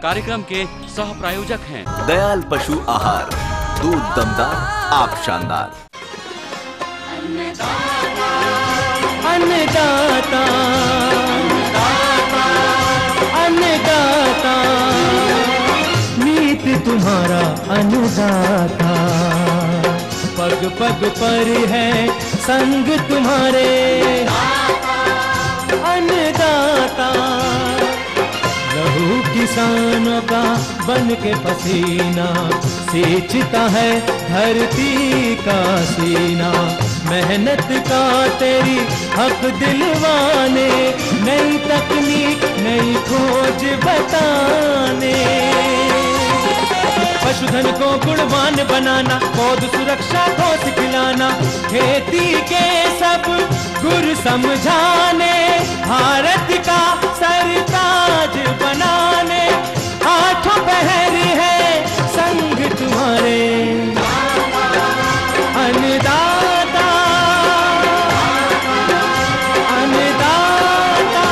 कार्यक्रम के सह प्रायोजक हैं दयाल पशु आहार, दूध दमदार, आप शानदार। अन्नदाता अन्नदाता नीत तुम्हारा अन्नदाता, पग पग पर है संग तुम्हारे अन्नदाता। लहू किसानों का बन के पसीना सींचता है धरती का सीना, मेहनत का तेरी हक दिलवाने, नई तकनीक नई खोज बताने। पशुधन को गुणवान बनाना, पौध सुरक्षा को सिखलाना, खेती के सब गुर समझाने, भारत का सरताज बनाने, आठों पहर है संग तुम्हारे अन्नदाता अन्नदाता।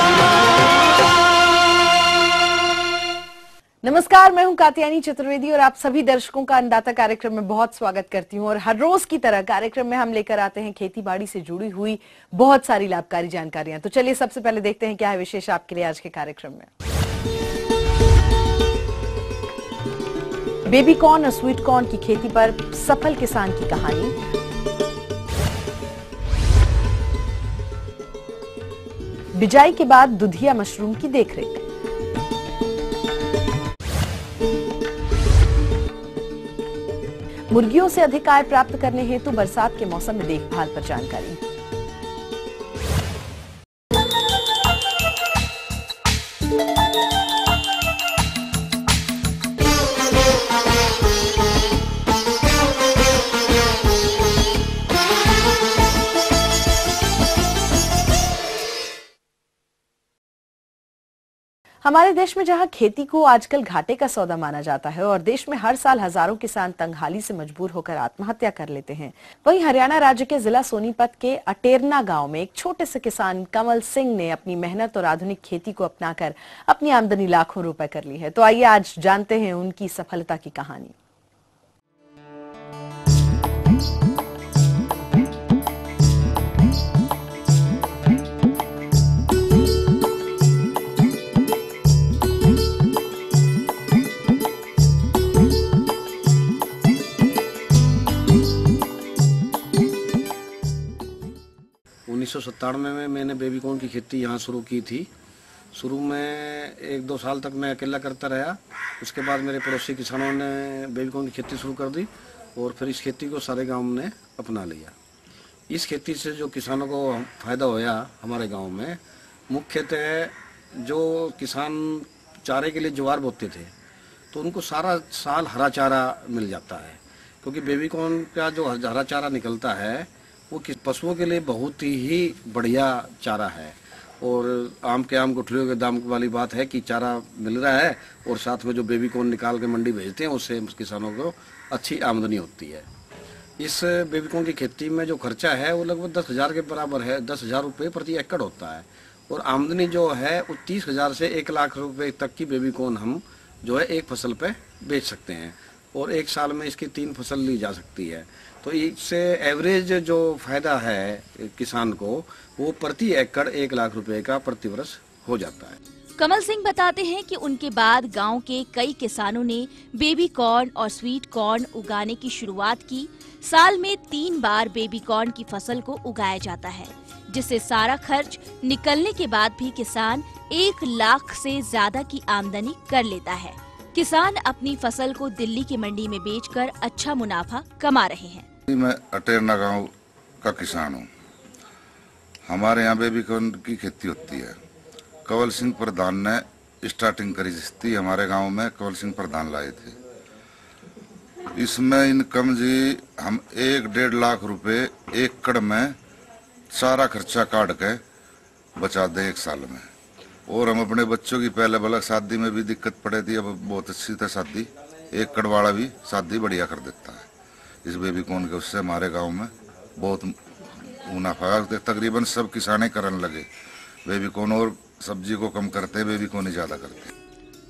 नमस्कार, मैं हूं कात्यायनी चतुर्वेदी और आप सभी दर्शकों का अन्नदाता कार्यक्रम में बहुत स्वागत करती हूं। और हर रोज की तरह कार्यक्रम में हम लेकर आते हैं खेती बाड़ी से जुड़ी हुई बहुत सारी लाभकारी जानकारियां। तो चलिए सबसे पहले देखते हैं क्या है विशेष आपके लिए आज के कार्यक्रम में। बेबी कॉर्न और स्वीट कॉर्न की खेती पर सफल किसान की कहानी, बिजाई के बाद दुधिया मशरूम की देखरेख, मुर्गियों से अधिक आय प्राप्त करने हेतु बरसात के मौसम में देखभाल पर जानकारी, 'हमारे देश में जहां खेती को आजकल घाटे का सौदा माना जाता है और देश में हर साल हजारों किसान तंगहाली से मजबूर होकर आत्महत्या कर लेते हैं, वहीं हरियाणा राज्य के जिला सोनीपत के अटेरना गांव में एक छोटे से किसान कमल सिंह ने अपनी मेहनत और आधुनिक खेती को अपनाकर अपनी आमदनी लाखों रुपए कर ली है। तो आइए आज जानते हैं उनकी सफलता की कहानी। 1997 में मैंने बेबी कॉर्न की खेती यहाँ शुरू की थी। शुरू में 1-2 साल तक मैं अकेला करता रहा। उसके बाद मेरे पड़ोसी किसानों ने बेबी कॉर्न की खेती शुरू कर दी और फिर इस खेती को सारे गांव ने अपना लिया। इस खेती से जो किसानों को फ़ायदा होया हमारे गांव में, मुख्यतः जो किसान चारे के लिए ज्वार बोते थे तो उनको सारा साल हरा चारा मिल जाता है, क्योंकि बेबी कॉर्न का जो हरा चारा निकलता है वो पशुओं के लिए बहुत ही बढ़िया चारा है। और आम गुठलियों के दाम वाली बात है कि चारा मिल रहा है और साथ में जो बेबी कॉर्न निकाल के मंडी भेजते हैं उससे किसानों को अच्छी आमदनी होती है। इस बेबी कॉर्न की खेती में जो खर्चा है वो लगभग 10,000 के बराबर है, 10,000 रुपये प्रति एकड़ होता है। और आमदनी जो है वो 30,000 से 1 लाख रुपये तक की बेबी कॉर्न हम जो है एक फसल पे बेच सकते हैं और एक साल में इसकी 3 फसल ली जा सकती है। तो इससे एवरेज जो फायदा है किसान को वो प्रति एकड़ 1 लाख रुपए का प्रति वर्ष हो जाता है। कमल सिंह बताते हैं कि उनके बाद गांव के कई किसानों ने बेबी कॉर्न और स्वीट कॉर्न उगाने की शुरुआत की। साल में 3 बार बेबी कॉर्न की फसल को उगाया जाता है, जिससे सारा खर्च निकलने के बाद भी किसान 1 लाख से ज्यादा की आमदनी कर लेता है। किसान अपनी फसल को दिल्ली की मंडी में बेचकर अच्छा मुनाफा कमा रहे हैं। मैं अटेरना गांव का किसान हूँ। हमारे यहाँ बेबी कॉर्न की खेती होती है। कंवल सिंह प्रधान ने स्टार्टिंग करी थी हमारे गांव में, कंवल सिंह प्रधान लाए थे। इसमें इनकम जी हम 1-1.5 लाख रुपए एकड़ में सारा खर्चा काट के बचा दे 1 साल में। और हम अपने बच्चों की पहले बलक शादी में भी दिक्कत पड़े थी, अब बहुत अच्छी था शादी, 1 कड़ वाला भी शादी बढ़िया कर देता है इस बेबी कॉर्न के। उससे हमारे गांव में बहुत मुनाफा, तकरीबन सब किसाने करने लगे बेबी कॉर्न और सब्जी को कम करते, बेबी कॉर्न ही ज्यादा करते।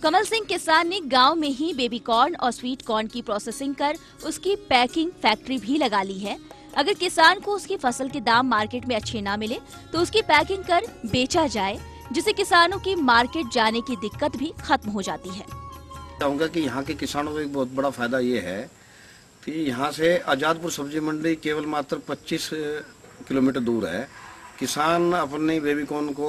कमल सिंह किसान ने गांव में ही बेबी कॉर्न और स्वीट कॉर्न की प्रोसेसिंग कर उसकी पैकिंग फैक्ट्री भी लगा ली है। अगर किसान को उसकी फसल के दाम मार्केट में अच्छे ना मिले तो उसकी पैकिंग कर बेचा जाए, जिससे किसानों की मार्केट जाने की दिक्कत भी खत्म हो जाती है। चाहूँगा कि यहाँ के किसानों को एक बहुत बड़ा फायदा ये है कि यहाँ से आज़ादपुर सब्जी मंडी केवल मात्र 25 किलोमीटर दूर है। किसान अपने बेबी कॉर्न को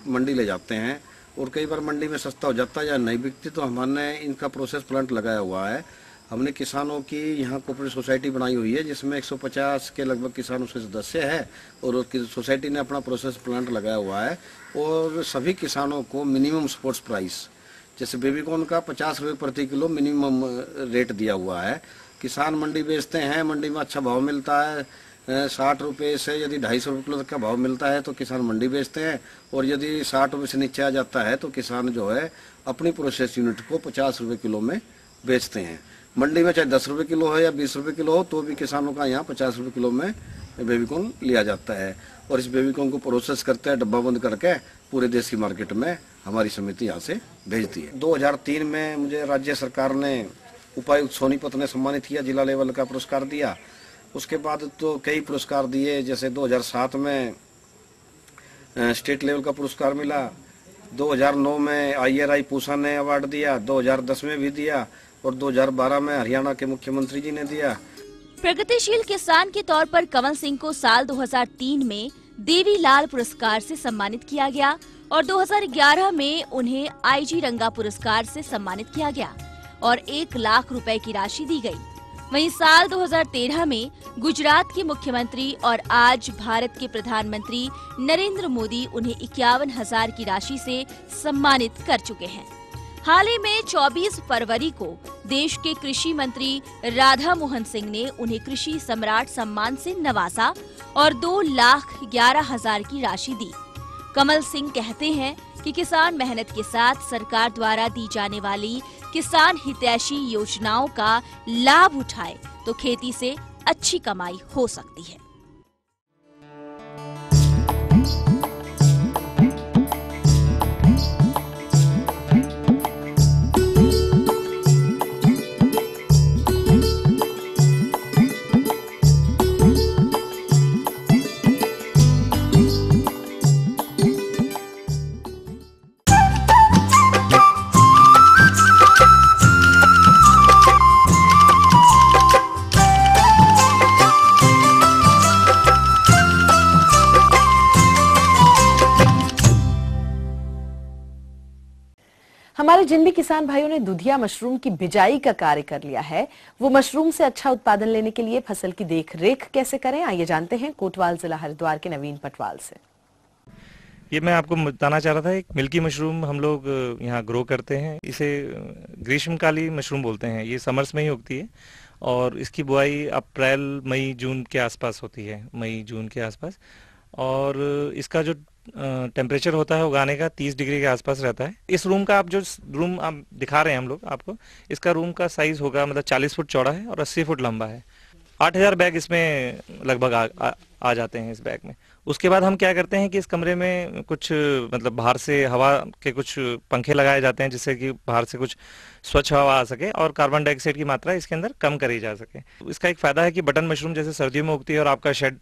मंडी ले जाते हैं और कई बार मंडी में सस्ता हो जाता है या नहीं बिकती, तो हमने इनका प्रोसेस प्लांट लगाया हुआ है। हमने किसानों की यहाँ कोऑपरेटिव सोसाइटी बनाई हुई है जिसमें 150 के लगभग किसान उसके सदस्य है और सोसाइटी ने अपना प्रोसेस प्लांट लगाया हुआ है। और सभी किसानों को मिनिमम सपोर्ट प्राइस, जैसे बेबी कॉर्न का 50 रुपये प्रति किलो मिनिमम रेट दिया हुआ है। किसान मंडी बेचते हैं, मंडी में अच्छा भाव मिलता है, 60 रुपये से यदि 250 रुपये किलो तक का भाव मिलता है तो किसान मंडी बेचते हैं, और यदि 60 रुपये से नीचे आ जाता है तो किसान जो है अपनी प्रोसेस यूनिट को 50 रुपये किलो में बेचते हैं। मंडी में चाहे 10 रुपये किलो हो या 20 रुपये किलो हो तो भी किसानों का यहाँ 50 रुपये किलो में बेबी कॉर्न लिया जाता है, और इस बेबी कॉर्न को प्रोसेस करते हैं डब्बा बंद करके पूरे देश की मार्केट में हमारी समिति यहाँ से भेजती है। 2003 में मुझे राज्य सरकार ने उपायुक्त सोनीपत ने सम्मानित किया, जिला लेवल का पुरस्कार दिया। उसके बाद तो कई पुरस्कार दिए, जैसे 2007 में स्टेट लेवल का पुरस्कार मिला, 2009 में IRI पूसा ने अवार्ड दिया, 2010 में भी दिया और 2012 में हरियाणा के मुख्यमंत्री जी ने दिया। प्रगतिशील किसान के तौर पर कमल सिंह को साल 2003 में देवी लाल पुरस्कार से सम्मानित किया गया और 2011 में उन्हें IG रंगा पुरस्कार से सम्मानित किया गया और 1 लाख रुपए की राशि दी गई। वहीं साल 2013 में गुजरात के मुख्यमंत्री और आज भारत के प्रधानमंत्री नरेंद्र मोदी उन्हें 51,000 की राशि से सम्मानित कर चुके हैं। हाल ही में 24 फरवरी को देश के कृषि मंत्री राधा मोहन सिंह ने उन्हें कृषि सम्राट सम्मान से नवाजा और 2,11,000 की राशि दी। कमल सिंह कहते हैं कि किसान मेहनत के साथ सरकार द्वारा दी जाने वाली किसान हितैषी योजनाओं का लाभ उठाए तो खेती से अच्छी कमाई हो सकती है। हमारे जिन भी किसान भाइयों ने दुधिया मशरूम की बिजाई का कार्य कर लिया है, वो मशरूम से अच्छा उत्पादन लेने के लिए फसल की देख रेख कैसे करें, आइए जानते हैं कोतवाल जिला हरिद्वार के नवीन पटवाल से। ये मैं आपको बताना चाह रहा था, एक मिल्की मशरूम हम लोग यहाँ ग्रो करते हैं। इसे ग्रीष्मकाली मशरूम बोलते हैं। ये समर्स में ही उगती है और इसकी बुआई अप्रैल मई जून के आसपास होती है, मई जून के आसपास। और इसका जो टेम्परेचर होता है उगाने का 30 डिग्री के आसपास रहता है। इस रूम का आप जो रूम आप दिखा रहे हैं हम लोग आपको, इसका रूम का साइज होगा मतलब 40 फुट चौड़ा है और 80 फुट लंबा है। 8,000 बैग इसमें लगभग आ जाते हैं इस बैग में। उसके बाद हम क्या करते हैं कि इस कमरे में कुछ मतलब बाहर से हवा के कुछ पंखे लगाए जाते हैं जिससे कि बाहर से कुछ स्वच्छ हवा आ सके और कार्बन डाइऑक्साइड की मात्रा इसके अंदर कम करी जा सके। इसका एक फायदा है कि बटन मशरूम जैसे सर्दियों में उगती है और आपका शेड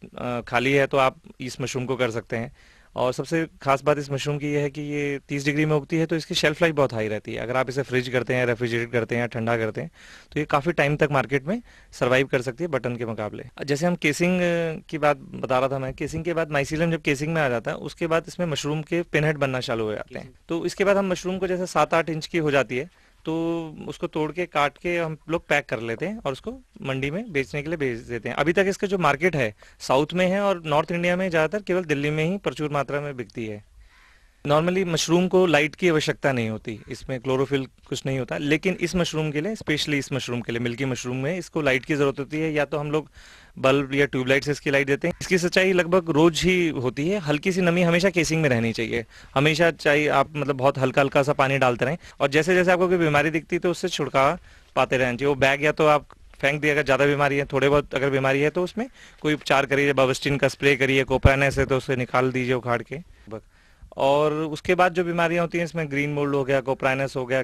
खाली है तो आप इस मशरूम को कर सकते हैं। और सबसे खास बात इस मशरूम की यह है कि ये 30 डिग्री में उगती है तो इसकी शेल्फ लाइफ बहुत हाई रहती है। अगर आप इसे फ्रिज करते हैं, रेफ्रिजरेट करते हैं या ठंडा करते हैं तो ये काफ़ी टाइम तक मार्केट में सर्वाइव कर सकती है बटन के मुकाबले। जैसे हम केसिंग की बात बता रहा था मैं, केसिंग के बाद माइसीलियम जब केसिंग में आ जाता है उसके बाद इसमें मशरूम के पिनहेड बनना चालू हो जाते हैं। तो इसके बाद हम मशरूम को जैसे 7-8 इंच की हो जाती है तो उसको तोड़ के काट के हम लोग पैक कर लेते हैं और उसको मंडी में बेचने के लिए भेज देते हैं। अभी तक इसका जो मार्केट है साउथ में है और नॉर्थ इंडिया में ज़्यादातर केवल दिल्ली में ही प्रचुर मात्रा में बिकती है। नॉर्मली मशरूम को लाइट की आवश्यकता नहीं होती, इसमें क्लोरोफिल कुछ नहीं होता, लेकिन इस मशरूम के लिए, स्पेशली इस मशरूम के लिए, मिल्की मशरूम में इसको लाइट की जरूरत होती है। या तो हम लोग बल्ब या ट्यूबलाइट से इसकी लाइट देते हैं। इसकी सिंचाई लगभग रोज ही होती है। हल्की सी नमी हमेशा केसिंग में रहनी चाहिए, हमेशा चाहिए। आप मतलब बहुत हल्का हल्का सा पानी डालते रहें और जैसे जैसे आपको कोई बीमारी दिखती है तो उससे छुटकारा पाते रहना चाहिए। वो बैग या तो आप फेंक दिए अगर ज़्यादा बीमारी है, थोड़े बहुत अगर बीमारी है तो उसमें कोई उपचार करिए, बावस्टिन का स्प्रे करिए, कोपराने से तो उसे निकाल दीजिए उखाड़ के। और उसके बाद जो बीमारियां होती हैं इसमें ग्रीन मोल्ड हो गया, कोप्राइनस हो गया,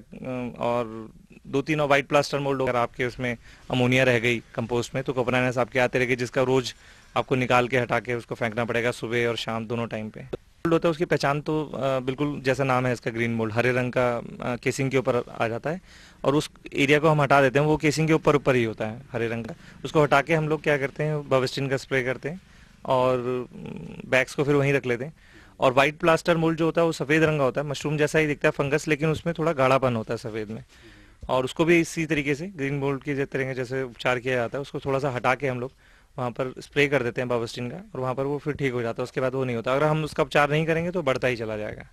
और 2-3 और वाइट प्लास्टर मोल्ड अगर आपके उसमें अमोनिया रह गई कंपोस्ट में तो कोप्राइनस आपके आते रहेगी, जिसका रोज आपको निकाल के हटा के उसको फेंकना पड़ेगा सुबह और शाम दोनों टाइम पे। मोल्ड होता है उसकी पहचान तो बिल्कुल जैसा नाम है इसका, ग्रीन मोल्ड, हरे रंग का केसिंग के ऊपर आ जाता है और उस एरिया को हम हटा देते हैं, वो केसिंग के ऊपर ही होता है हरे रंग का। उसको हटा के हम लोग क्या करते हैं, बाविस्टिन का स्प्रे करते हैं और बैग्स को फिर वहीं रख लेते हैं। और वाइट प्लास्टर मोल्ड जो होता है वो सफ़ेद रंग का होता है, मशरूम जैसा ही दिखता है फंगस, लेकिन उसमें थोड़ा गाढ़ापन होता है सफ़ेद में, और उसको भी इसी तरीके से ग्रीन मोल्ड के तरह जैसे उपचार किया जाता है, उसको थोड़ा सा हटा के हम लोग वहाँ पर स्प्रे कर देते हैं बाविस्टिन का, और वहाँ पर वो फिर ठीक हो जाता है। उसके बाद वो नहीं होता, अगर हम उसका उपचार नहीं करेंगे तो बढ़ता ही चला जाएगा।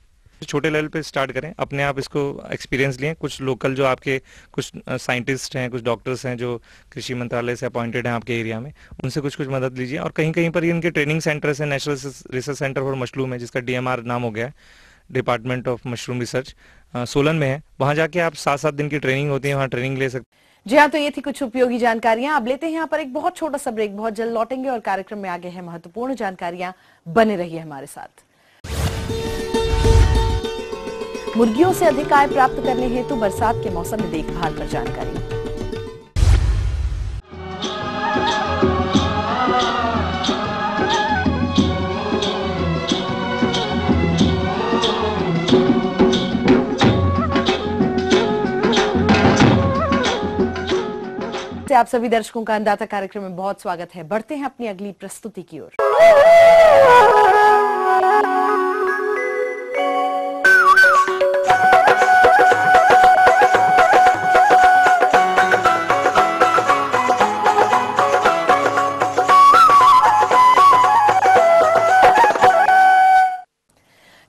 छोटे लेवल पे स्टार्ट करें, अपने आप इसको एक्सपीरियंस लें, कुछ लोकल जो आपके कुछ साइंटिस्ट हैं, कुछ डॉक्टर्स हैं जो कृषि मंत्रालय से अपॉइंटेड हैं आपके एरिया में, उनसे कुछ मदद लीजिए। और कहीं कहीं पर इनके ट्रेनिंग सेंटर्स हैं, national research centre for mushroom है जिसका DMR नाम हो गया है, department of mushroom research, Solan में है। वहाँ जाके आप 7-7 दिन की ट्रेनिंग होती है, वहाँ ट्रेनिंग ले सकते हैं। जी हाँ, तो ये थी कुछ उपयोगी जानकारियां। अब लेते हैं यहाँ पर एक बहुत छोटा सा ब्रेक, बहुत जल्द लौटेंगे और कार्यक्रम में आगे है महत्वपूर्ण जानकारियां। बने रहिए हमारे साथ। मुर्गियों से अधिक आय प्राप्त करने हेतु बरसात के मौसम में देखभाल पर जानकारी। आप सभी दर्शकों का अन्नदाता कार्यक्रम में बहुत स्वागत है। बढ़ते हैं अपनी अगली प्रस्तुति की ओर।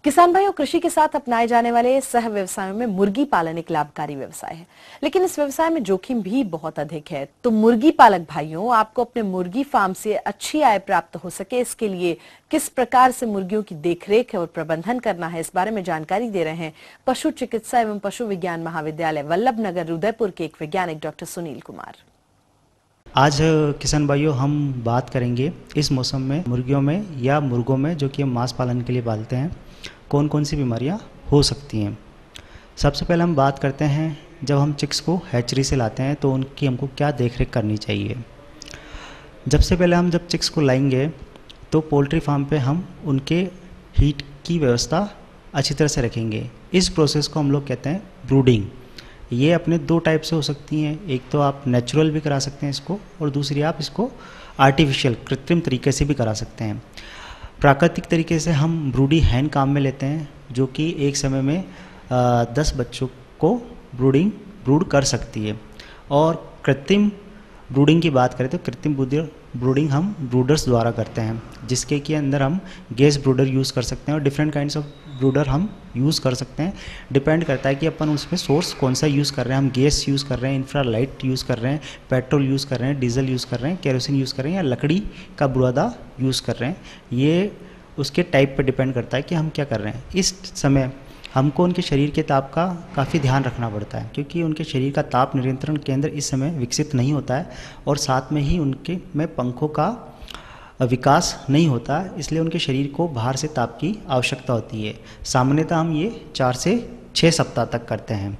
किसान भाइयों, कृषि के साथ अपनाए जाने वाले सह व्यवसायों में मुर्गी पालन एक लाभकारी व्यवसाय है, लेकिन इस व्यवसाय में जोखिम भी बहुत अधिक है। तो मुर्गी पालक भाइयों, आपको अपने मुर्गी फार्म से अच्छी आय प्राप्त हो सके, इसके लिए किस प्रकार से मुर्गियों की देखरेख और प्रबंधन करना है, इस बारे में जानकारी दे रहे हैं पशु चिकित्सा एवं पशु विज्ञान महाविद्यालय वल्लभ नगर उदयपुर के एक वैज्ञानिक डॉक्टर सुनील कुमार। आज किसान भाइयों, हम बात करेंगे इस मौसम में मुर्गियों में या मुर्गों में, जो कि हम मांस पालन के लिए पालते हैं, कौन कौन सी बीमारियां हो सकती हैं। सबसे पहले हम बात करते हैं, जब हम चिक्स को हैचरी से लाते हैं तो उनकी हमको क्या देखरेख करनी चाहिए। जब चिक्स को लाएंगे तो पोल्ट्री फार्म पे हम उनके हीट की व्यवस्था अच्छी तरह से रखेंगे। इस प्रोसेस को हम लोग कहते हैं ब्रूडिंग। ये अपने 2 टाइप से हो सकती हैं, एक तो आप नेचुरल भी करा सकते हैं इसको, और दूसरी आप इसको आर्टिफिशियल कृत्रिम तरीके से भी करा सकते हैं। प्राकृतिक तरीके से हम ब्रूडी हैन काम में लेते हैं, जो कि एक समय में 10 बच्चों को ब्रूड कर सकती है। और कृत्रिम ब्रूडिंग की बात करें तो कृत्रिम ब्रूडिंग हम ब्रूडर्स द्वारा करते हैं, जिसके के अंदर हम गैस ब्रूडर यूज़ कर सकते हैं और डिफरेंट काइंड्स ऑफ ब्रूडर हम यूज़ कर सकते हैं। डिपेंड करता है कि अपन उसमें सोर्स कौन सा यूज़ कर रहे हैं। हम गैस यूज़ कर रहे हैं, इंफ्रालाइट यूज़ कर रहे हैं, पेट्रोल यूज़ कर रहे हैं, डीजल यूज़ कर रहे हैं, केरोसिन यूज़ कर रहे हैं, या लकड़ी का बुरादा यूज़ कर रहे हैं। ये उसके टाइप पर डिपेंड करता है कि हम क्या कर रहे हैं। इस समय हमको उनके शरीर के ताप का काफ़ी ध्यान रखना पड़ता है, क्योंकि उनके शरीर का ताप नियंत्रण केंद्र इस समय विकसित नहीं होता है, और साथ में ही उनके में पंखों का विकास नहीं होता, इसलिए उनके शरीर को बाहर से ताप की आवश्यकता होती है। सामान्यतः हम ये 4 से 6 सप्ताह तक करते हैं,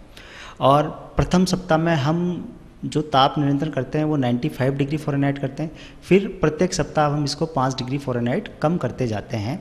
और प्रथम सप्ताह में हम जो ताप नियंत्रण करते हैं वो 95 डिग्री फ़ारेनहाइट करते हैं। फिर प्रत्येक सप्ताह हम इसको 5 डिग्री फ़ारेनहाइट कम करते जाते हैं,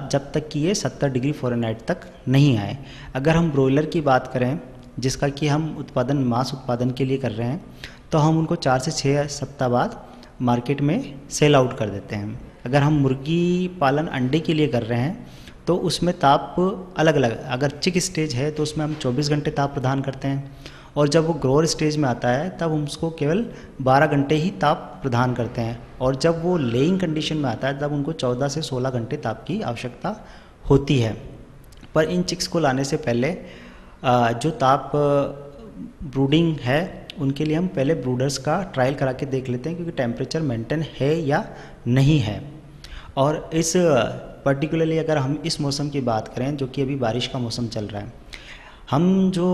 जब तक कि ये 70 डिग्री फ़ारेनहाइट तक नहीं आए। अगर हम ब्रॉयलर की बात करें, जिसका कि हम मांस उत्पादन के लिए कर रहे हैं, तो हम उनको 4 से 6 सप्ताह बाद मार्केट में सेल आउट कर देते हैं। अगर हम मुर्गी पालन अंडे के लिए कर रहे हैं तो उसमें ताप अलग अलग, अगर चिक स्टेज है तो उसमें हम 24 घंटे ताप प्रदान करते हैं, और जब वो ग्रोअर स्टेज में आता है तब हम उसको केवल 12 घंटे ही ताप प्रदान करते हैं, और जब वो लेइंग कंडीशन में आता है तब उनको 14 से 16 घंटे ताप की आवश्यकता होती है। पर इन चिक्स को लाने से पहले जो ताप ब्रूडिंग है उनके लिए हम पहले ब्रूडर्स का ट्रायल करा के देख लेते हैं, क्योंकि टेम्परेचर मेंटेन है या नहीं है। और इस पर्टिकुलरली अगर हम इस मौसम की बात करें, जो कि अभी बारिश का मौसम चल रहा है, हम जो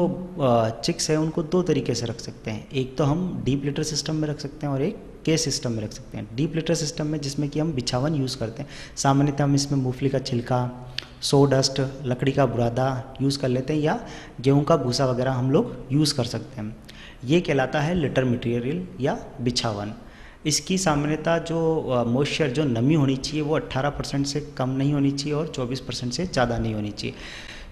चिक्स है उनको 2 तरीके से रख सकते हैं। एक तो हम डीप लिटर सिस्टम में रख सकते हैं और एक केस सिस्टम में रख सकते हैं। डीप लिटर सिस्टम में जिसमें कि हम बिछावन यूज़ करते हैं, सामान्यतः हम इसमें मूंगफली का छिलका, सो डस्ट, लकड़ी का बुरादा यूज़ कर लेते हैं, या गेहूं का भूसा वगैरह हम लोग यूज़ कर सकते हैं। ये कहलाता है लिटर मटेरियल या बिछावन। इसकी सामान्यता जो मॉइस्चर, जो नमी होनी चाहिए, वो 18% से कम नहीं होनी चाहिए और 24% से ज़्यादा नहीं होनी चाहिए।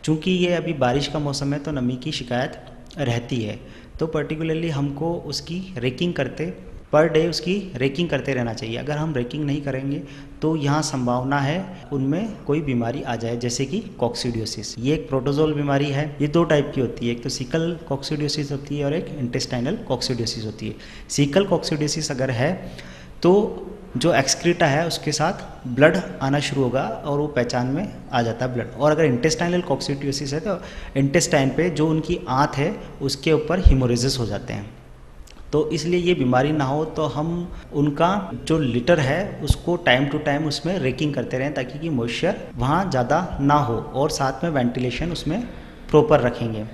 चूँकि ये अभी बारिश का मौसम है तो नमी की शिकायत रहती है, तो पर्टिकुलरली हमको उसकी रेकिंग करते, पर डे उसकी रेकिंग करते रहना चाहिए। अगर हम रेकिंग नहीं करेंगे तो यहाँ संभावना है उनमें कोई बीमारी आ जाए, जैसे कि कॉक्सीडियोसिस। ये एक प्रोटोजोल बीमारी है। ये 2 टाइप की होती है, एक तो सीकल कॉक्सीडियोसिस होती है और एक इंटेस्टाइनल कॉक्सीडियोसिस होती है। सीकल कॉक्सीडियोसिस अगर है तो जो एक्सक्रीटा है उसके साथ ब्लड आना शुरू होगा और वो पहचान में आ जाता है ब्लड। और अगर इंटेस्टाइनल कॉक्सीडियोसिस है तो इंटेस्टाइन पे जो उनकी आंत है उसके ऊपर हिमोरेजेस हो जाते हैं। तो इसलिए ये बीमारी ना हो तो हम उनका जो लिटर है उसको टाइम टू टाइम उसमें रेकिंग करते रहें, ताकि कि मॉइस्चर वहाँ ज़्यादा ना हो, और साथ में वेंटिलेशन उसमें प्रॉपर रखेंगे।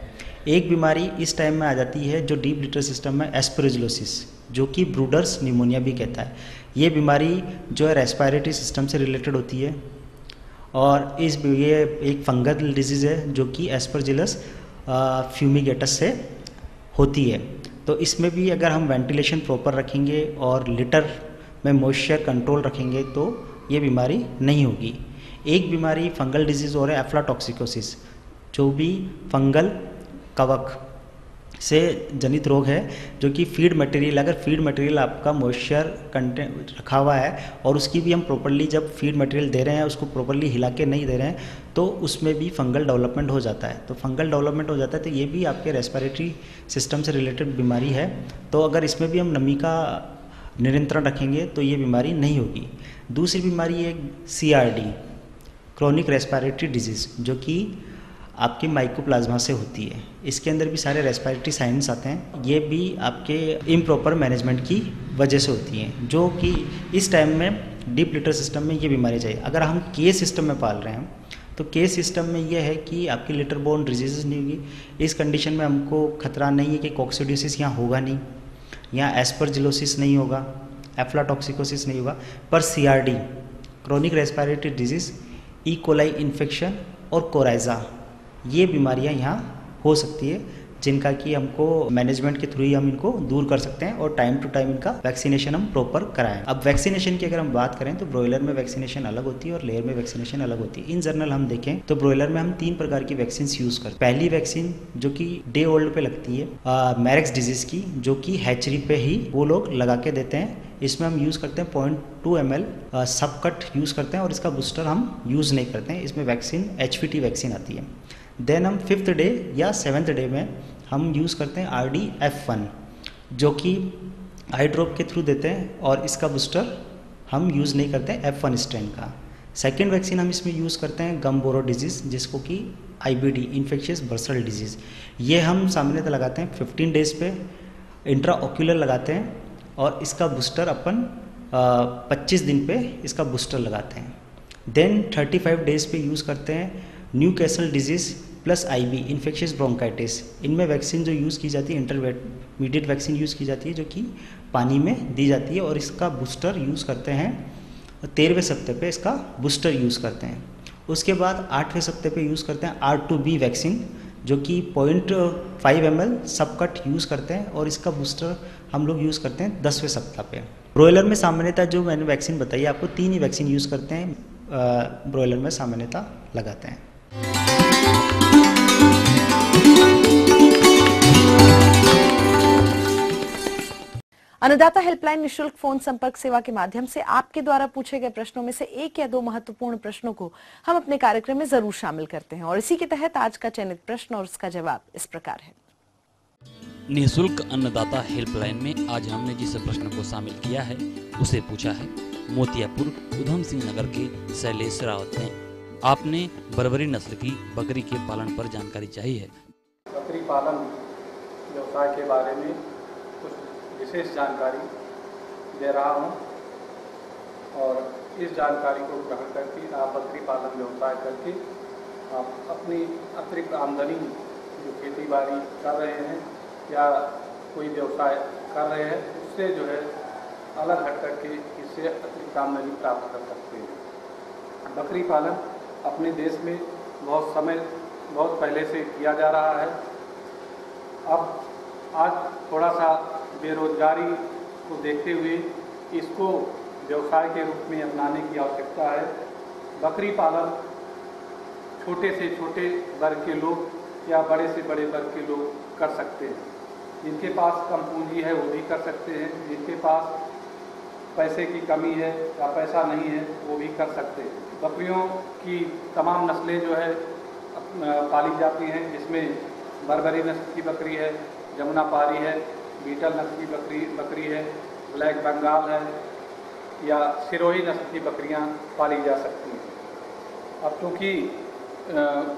एक बीमारी इस टाइम में आ जाती है जो डीप लिटर सिस्टम में एस्परजिलोसिस, जो कि ब्रूडर्स निमोनिया भी कहता है। ये बीमारी जो है रेस्पिरेटरी सिस्टम से रिलेटेड होती है, और ये एक फंगल डिजीज़ है जो कि एस्परजिलस फ्यूमिगेटस से होती है। तो इसमें भी अगर हम वेंटिलेशन प्रॉपर रखेंगे और लिटर में मॉइस्चर कंट्रोल रखेंगे तो ये बीमारी नहीं होगी। एक बीमारी फंगल डिजीज़ और है एफ्लाटॉक्सिकोसिस, जो भी फंगल कवक से जनित रोग है, जो कि फीड मटेरियल, अगर फीड मटेरियल आपका मॉइस्चर कंटेंट रखा हुआ है और उसकी भी हम प्रॉपर्ली जब फीड मटेरियल दे रहे हैं उसको प्रॉपर्ली हिला के नहीं दे रहे हैं तो उसमें भी फंगल डेवलपमेंट हो जाता है। तो फंगल डेवलपमेंट हो जाता है तो ये भी आपके रेस्पिरेटरी सिस्टम से रिलेटेड बीमारी है। तो अगर इसमें भी हम नमी का नियंत्रण रखेंगे तो ये बीमारी नहीं होगी। दूसरी बीमारी है CRD, क्रोनिक रेस्पिरेटरी डिजीज़, जो कि आपकी माइकोप्लाज्मा से होती है। इसके अंदर भी सारे रेस्पिरेटरी साइंस आते हैं। ये भी आपके इम्प्रॉपर मैनेजमेंट की वजह से होती हैं, जो कि इस टाइम में डीप लिटर सिस्टम में ये बीमारी चाहिए। अगर हम केस सिस्टम में पाल रहे हैं तो केस सिस्टम में ये है कि आपकी लिटर बोर्न डिजीज़ नहीं होगी। इस कंडीशन में हमको खतरा नहीं है कि कॉक्सीडियोसिस यहाँ होगा नहीं, यहाँ एस्परजिलोसिस नहीं होगा, एफ्लाटॉक्सिकोसिस नहीं होगा, पर CRD, chronic respiratory disease, E coli infection और कोराइजा, ये बीमारियां यहाँ हो सकती है, जिनका कि हमको मैनेजमेंट के थ्रू ही हम इनको दूर कर सकते हैं और टाइम टू टाइम इनका वैक्सीनेशन हम प्रॉपर कराएं। अब वैक्सीनेशन की अगर हम बात करें तो ब्रॉयलर में वैक्सीनेशन अलग होती है और लेयर में वैक्सीनेशन अलग होती है। इन जनरल हम देखें तो ब्रॉयलर में हम 3 प्रकार की वैक्सीन यूज़ करते हैं। पहली वैक्सीन जो कि डे ओल्ड पे लगती है, मैरेक्स डिजीज़ की, जो कि हैचरी पे ही वो लोग लगा के देते हैं। इसमें हम यूज़ करते हैं 0.2 ml सब कट यूज़ करते हैं और इसका बूस्टर हम यूज़ नहीं करते हैं। इसमें वैक्सीन HVT वैक्सीन आती है। देन हम 5th डे या 7th डे में हम यूज़ करते हैं RDF1, जो कि आई ड्रॉप के थ्रू देते हैं और इसका बूस्टर हम यूज़ नहीं करते हैं F1 स्ट्रेन का। सेकेंड वैक्सीन हम इसमें यूज़ करते हैं गमबोरो डिजीज़, जिसको कि IBD, इन्फेक्शियस बर्सल डिजीज़। ये हम सामान्यतः लगाते हैं 15 डेज़ पे, इंट्रा ऑक्यूलर लगाते हैं और इसका बूस्टर अपन 25 दिन पे इसका बूस्टर लगाते हैं। देन 35 डेज़ पे यूज़ करते हैं Newcastle disease plus IB, infectious bronchitis. इनमें वैक्सीन जो यूज़ की जाती है इंटरमीडिएट वैक्सीन यूज़ की जाती है, जो कि पानी में दी जाती है और इसका बूस्टर यूज़ करते हैं 13वें सप्ताह पे इसका बूस्टर यूज़ करते हैं। उसके बाद 8वें सप्ताह पे यूज़ करते हैं R2B वैक्सीन, जो कि 0.5 ml सब कट यूज़ करते हैं और इसका बूस्टर हम लोग यूज़ करते हैं 10वें सप्ताह पे। ब्रॉयलर में सामान्यतः जो मैंने वैक्सीन बताई आपको 3 ही वैक्सीन यूज़ करते हैं, ब्रॉयलर में सामान्यतः लगाते हैं। अन्नदाता हेल्पलाइन निशुल्क फोन संपर्क सेवा के माध्यम से आपके द्वारा पूछे गए प्रश्नों में से 1 या 2 महत्वपूर्ण प्रश्नों को हम अपने कार्यक्रम में जरूर शामिल करते हैं और इसी के तहत आज का चयनित प्रश्न और उसका जवाब इस प्रकार है। निःशुल्क अन्नदाता हेल्पलाइन में आज हमने जिस प्रश्न को शामिल किया है उसे पूछा है मोतियापुर उधम सिंह नगर के शैलेश रावत ने। आपने बर्बरी नस्ल की बकरी के पालन पर जानकारी चाहिए है। बकरी पालन व्यवसाय के बारे में कुछ विशेष जानकारी दे रहा हूं और इस जानकारी को ग्रहण करके आप बकरी पालन व्यवसाय करके आप अपनी अतिरिक्त आमदनी जो खेती बाड़ी कर रहे हैं या कोई व्यवसाय कर रहे हैं उससे जो है अलग हट करके इससे अतिरिक्त आमदनी प्राप्त कर सकते हैं। बकरी पालन अपने देश में बहुत पहले से किया जा रहा है। अब आज थोड़ा सा बेरोजगारी को देखते हुए इसको व्यवसाय के रूप में अपनाने की आवश्यकता है। बकरी पालन छोटे से छोटे वर्ग के लोग या बड़े से बड़े वर्ग के लोग कर सकते हैं। जिनके पास कम पूंजी है वो भी कर सकते हैं, जिनके पास पैसे की कमी है या पैसा नहीं है वो भी कर सकते हैं। बकरियों की तमाम नस्लें जो है पाली जाती हैं, जिसमें बर्बरी नस्ल की बकरी है, जमुनापारी है, बीटल नस्ल की बकरी है, ब्लैक बंगाल है या सिरोही नस्ल की बकरियां पाली जा सकती हैं। अब चूँकि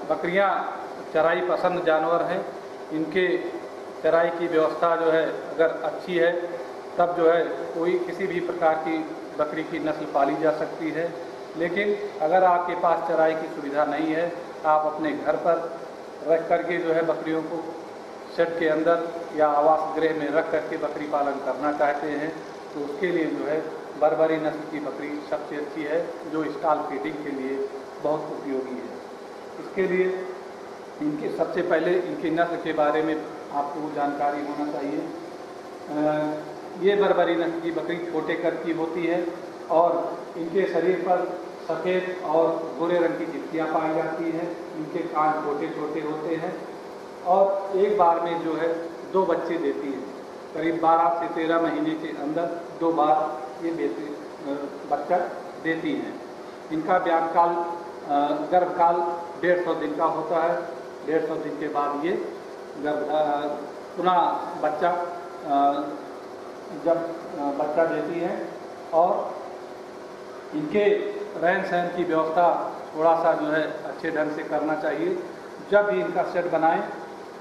बकरियां चराई पसंद जानवर हैं, इनके चराई की व्यवस्था जो है अगर अच्छी है तब जो है कोई किसी भी प्रकार की बकरी की नस्ल पाली जा सकती है। लेकिन अगर आपके पास चराई की सुविधा नहीं है, आप अपने घर पर रख करके जो है बकरियों को शेड के अंदर या आवास गृह में रख करके बकरी पालन करना चाहते हैं तो उसके लिए जो है बर्बरी नस्ल की बकरी सबसे अच्छी है, जो स्टॉल फीडिंग के लिए बहुत उपयोगी है। इसके लिए इनके सबसे पहले इनकी नस्ल के बारे में आपको जानकारी होना चाहिए। ये बर्बरी नस्ल की बकरी छोटे कद की होती है और इनके शरीर पर सफ़ेद और भूरे रंग की चित्तियाँ पाई जाती हैं। इनके कान छोटे छोटे होते हैं और एक बार में जो है 2 बच्चे देती है। करीब 12 से 13 महीने के अंदर 2 बार ये बच्चा देती हैं। इनका गर्भकाल 150 दिन का होता है। 150 दिन के बाद ये पुनः बच्चा जब बच्चा देती हैं और इनके रहन सहन की व्यवस्था थोड़ा सा जो है अच्छे ढंग से करना चाहिए। जब भी इनका शेड बनाएं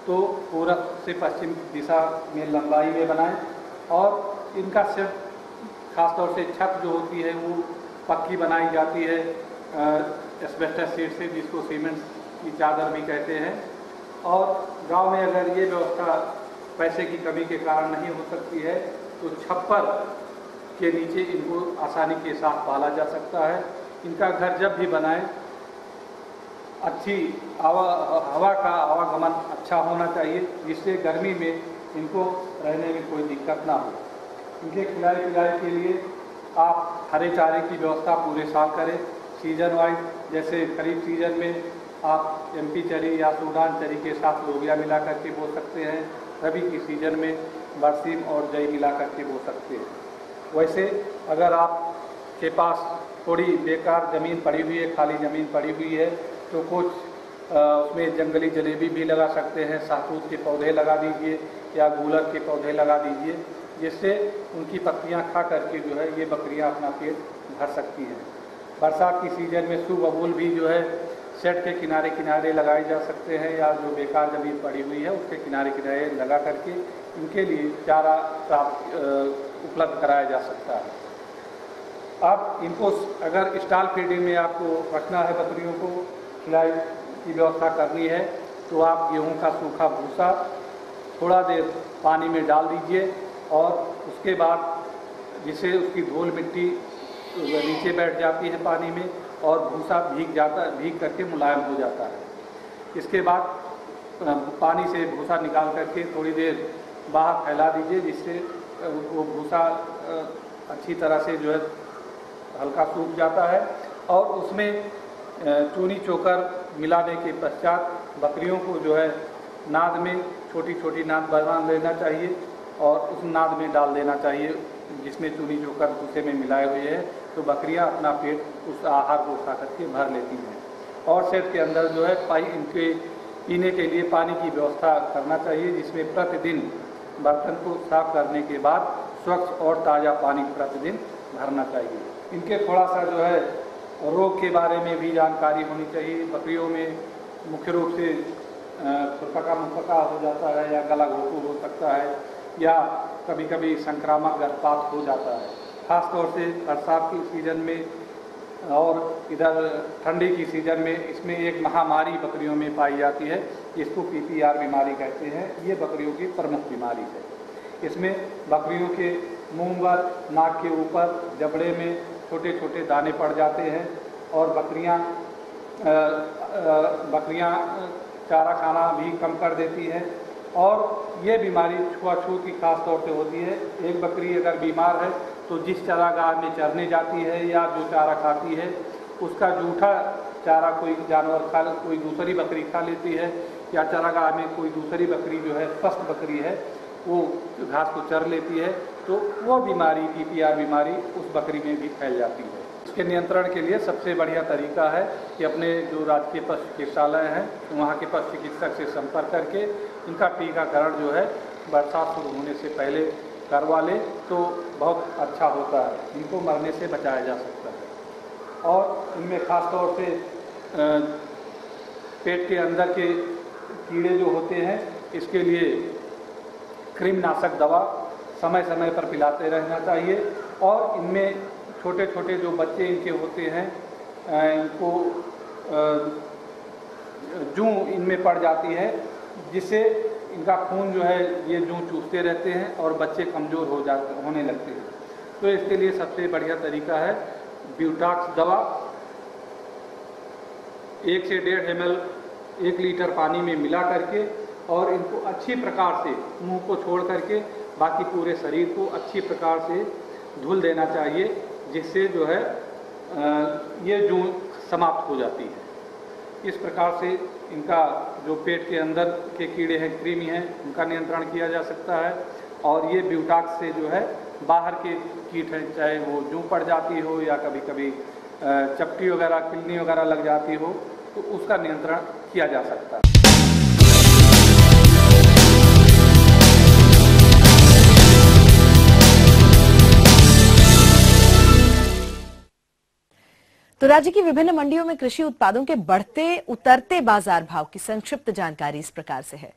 तो पूरब से पश्चिम दिशा में लंबाई में बनाएं और इनका शेड खासतौर से छत जो होती है वो पक्की बनाई जाती है एस्बेस्टस शीट से, जिसको सीमेंट की चादर भी कहते हैं। और गांव में अगर ये व्यवस्था पैसे की कमी के कारण नहीं हो सकती है तो छप्पर के नीचे इनको आसानी के साथ पाला जा सकता है। इनका घर जब भी बनाएं अच्छी हवा का आवागमन अच्छा होना चाहिए, जिससे गर्मी में इनको रहने में कोई दिक्कत ना हो। इनके खिलाई पिलाई के लिए आप हरे चारे की व्यवस्था पूरे साल करें सीजन वाइज। जैसे खरीफ सीजन में आप एमपी चरी या सूडान चरी के साथ लोबिया मिला करके बो सकते हैं। रबी की सीजन में बरसीम और जई मिला करके बो सकते हैं। वैसे अगर आपके पास थोड़ी बेकार ज़मीन पड़ी हुई है, खाली ज़मीन पड़ी हुई है, तो कुछ उसमें जंगली जलेबी भी लगा सकते हैं। सहतूत के पौधे लगा दीजिए या गूलर के पौधे लगा दीजिए, जिससे उनकी पत्तियां खा करके जो है ये बकरियां अपना पेट भर सकती हैं। बरसात की सीजन में सूबबूल भी जो है शेड के किनारे किनारे लगाए जा सकते हैं या जो बेकार ज़मीन पड़ी हुई है उसके किनारे किनारे लगा करके इनके लिए चारा उपलब्ध कराया जा सकता है। अब इनको अगर स्टॉल फीडिंग में आपको रखना है, बकरियों को खिलाई की व्यवस्था करनी है, तो आप गेहूं का सूखा भूसा थोड़ा देर पानी में डाल दीजिए और उसके बाद जिससे उसकी धूल मिट्टी नीचे बैठ जाती है पानी में और भूसा भीग करके मुलायम हो जाता है। इसके बाद पानी से भूसा निकाल करके थोड़ी देर बाहर फैला दीजिए, जिससे वो भूसा अच्छी तरह से जो है हल्का सूख जाता है। और उसमें चूनी चोकर मिलाने के पश्चात बकरियों को जो है नाद में छोटी छोटी नाद बना लेना चाहिए और उस नाद में डाल देना चाहिए जिसमें चूनी चोकर भूसे में मिलाए हुए हैं। तो बकरियां अपना पेट उस आहार को खा करके भर लेती हैं। और शेड के अंदर जो है इनके पीने के लिए पानी की व्यवस्था करना चाहिए, जिसमें प्रतिदिन बर्तन को साफ करने के बाद स्वच्छ और ताज़ा पानी प्रतिदिन भरना चाहिए। इनके थोड़ा सा जो है रोग के बारे में भी जानकारी होनी चाहिए। बकरियों में मुख्य रूप से खुरपका मुफका हो जाता है या गला घोटू हो सकता है या कभी कभी संक्रामक गर्भपात हो जाता है। ख़ास तौर से बरसात की सीज़न में और इधर ठंडी की सीज़न में इसमें एक महामारी बकरियों में पाई जाती है, जिसको PPR बीमारी कहते हैं। ये बकरियों की प्रमुख बीमारी है। इसमें बकरियों के मुंह पर, नाक के ऊपर, जबड़े में छोटे छोटे दाने पड़ जाते हैं और बकरियां बकरियां चारा खाना भी कम कर देती है। और ये बीमारी छुआछूत की खास तौर से होती है। एक बकरी अगर बीमार है तो जिस चारागाह में चरने जाती है या जो चारा खाती है उसका जूठा चारा कोई जानवर खा, कोई दूसरी बकरी खा लेती है, या चारागाह में कोई दूसरी बकरी जो है स्वस्थ बकरी है वो घास को चर लेती है, तो वो बीमारी PPR बीमारी उस बकरी में भी फैल जाती है। इसके नियंत्रण के लिए सबसे बढ़िया तरीका है कि अपने जो राजकीय पशु चिकित्सालय हैं वहाँ के पशु चिकित्सक से संपर्क करके इनका टीकाकरण जो है बरसात शुरू होने से पहले करवा ले तो बहुत अच्छा होता है, इनको मरने से बचाया जा सकता है। और इनमें खास तौर से पेट के अंदर के कीड़े जो होते हैं इसके लिए कृमिनाशक दवा समय समय पर पिलाते रहना चाहिए। और इनमें छोटे छोटे जो बच्चे इनके होते हैं इनको जूं इनमें पड़ जाती है, जिससे इनका खून जो है ये जूं चूसते रहते हैं और बच्चे कमज़ोर होने लगते हैं। तो इसके लिए सबसे बढ़िया तरीका है ब्यूटाक्स दवा 1 से 1.5 ml 1 लीटर पानी में मिला करके और इनको अच्छी प्रकार से मुंह को छोड़ करके बाकी पूरे शरीर को अच्छी प्रकार से धुल देना चाहिए, जिससे जो है ये जूं समाप्त हो जाती है। इस प्रकार से इनका जो पेट के अंदर के कीड़े हैं, कृमि हैं, उनका नियंत्रण किया जा सकता है। और ये ब्यूटाक्स से जो है बाहर के कीट हैं, चाहे वो जूं पड़ जाती हो या कभी कभी चपटी वगैरह, किलनी वगैरह लग जाती हो, तो उसका नियंत्रण किया जा सकता है। तो राज्य की विभिन्न मंडियों में कृषि उत्पादों के बढ़ते उतरते बाजार भाव की संक्षिप्त जानकारी इस प्रकार से है।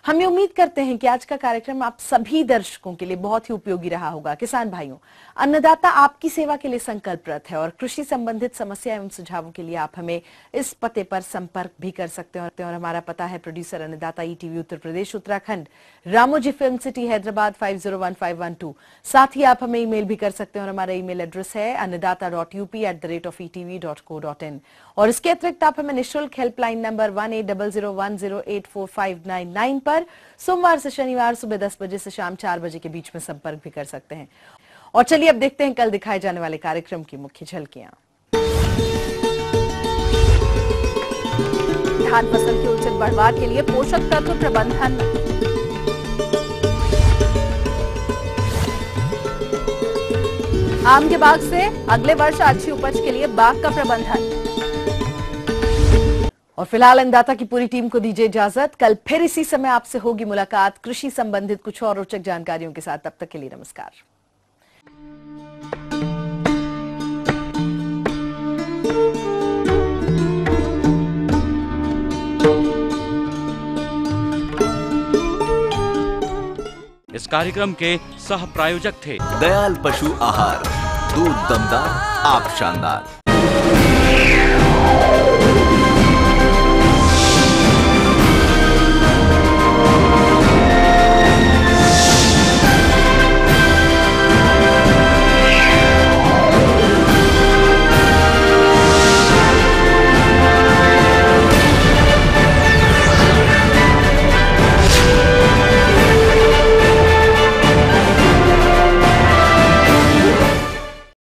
हम ये उम्मीद करते हैं कि आज का कार्यक्रम आप सभी दर्शकों के लिए बहुत ही उपयोगी रहा होगा। किसान भाइयों, अन्नदाता आपकी सेवा के लिए संकल्परत है और कृषि संबंधित समस्या एवं सुझावों के लिए आप हमें इस पते पर संपर्क भी कर सकते हैं। और हमारा पता है प्रोड्यूसर अन्नदाता ETV Uttar Pradesh Uttarakhand, Ramoji film city Hyderabad 501512। साथ ही आप हमें ईमेल भी कर सकते हैं और हमारा ईमेल एड्रेस है annadaata.up@etv.co.in। और इसके अतिरिक्त आप हमें निःशुल्क हेल्पलाइन नंबर 180010084599 पर सोमवार से शनिवार सुबह 10 बजे से शाम 4 बजे के बीच में संपर्क भी कर सकते हैं। और चलिए अब देखते हैं कल दिखाए जाने वाले कार्यक्रम की मुख्य झलकियां। धान फसल की उचित बढ़वार के लिए पोषक तत्व प्रबंधन, आम के बाग से अगले वर्ष अच्छी उपज के लिए बाग का प्रबंधन। और फिलहाल अन्नदाता की पूरी टीम को दीजिए इजाजत। कल फिर इसी समय आपसे होगी मुलाकात कृषि संबंधित कुछ और रोचक जानकारियों के साथ। तब तक के लिए नमस्कार। इस कार्यक्रम के सह प्रायोजक थे दयाल पशु आहार, दूध दमदार, आप शानदार।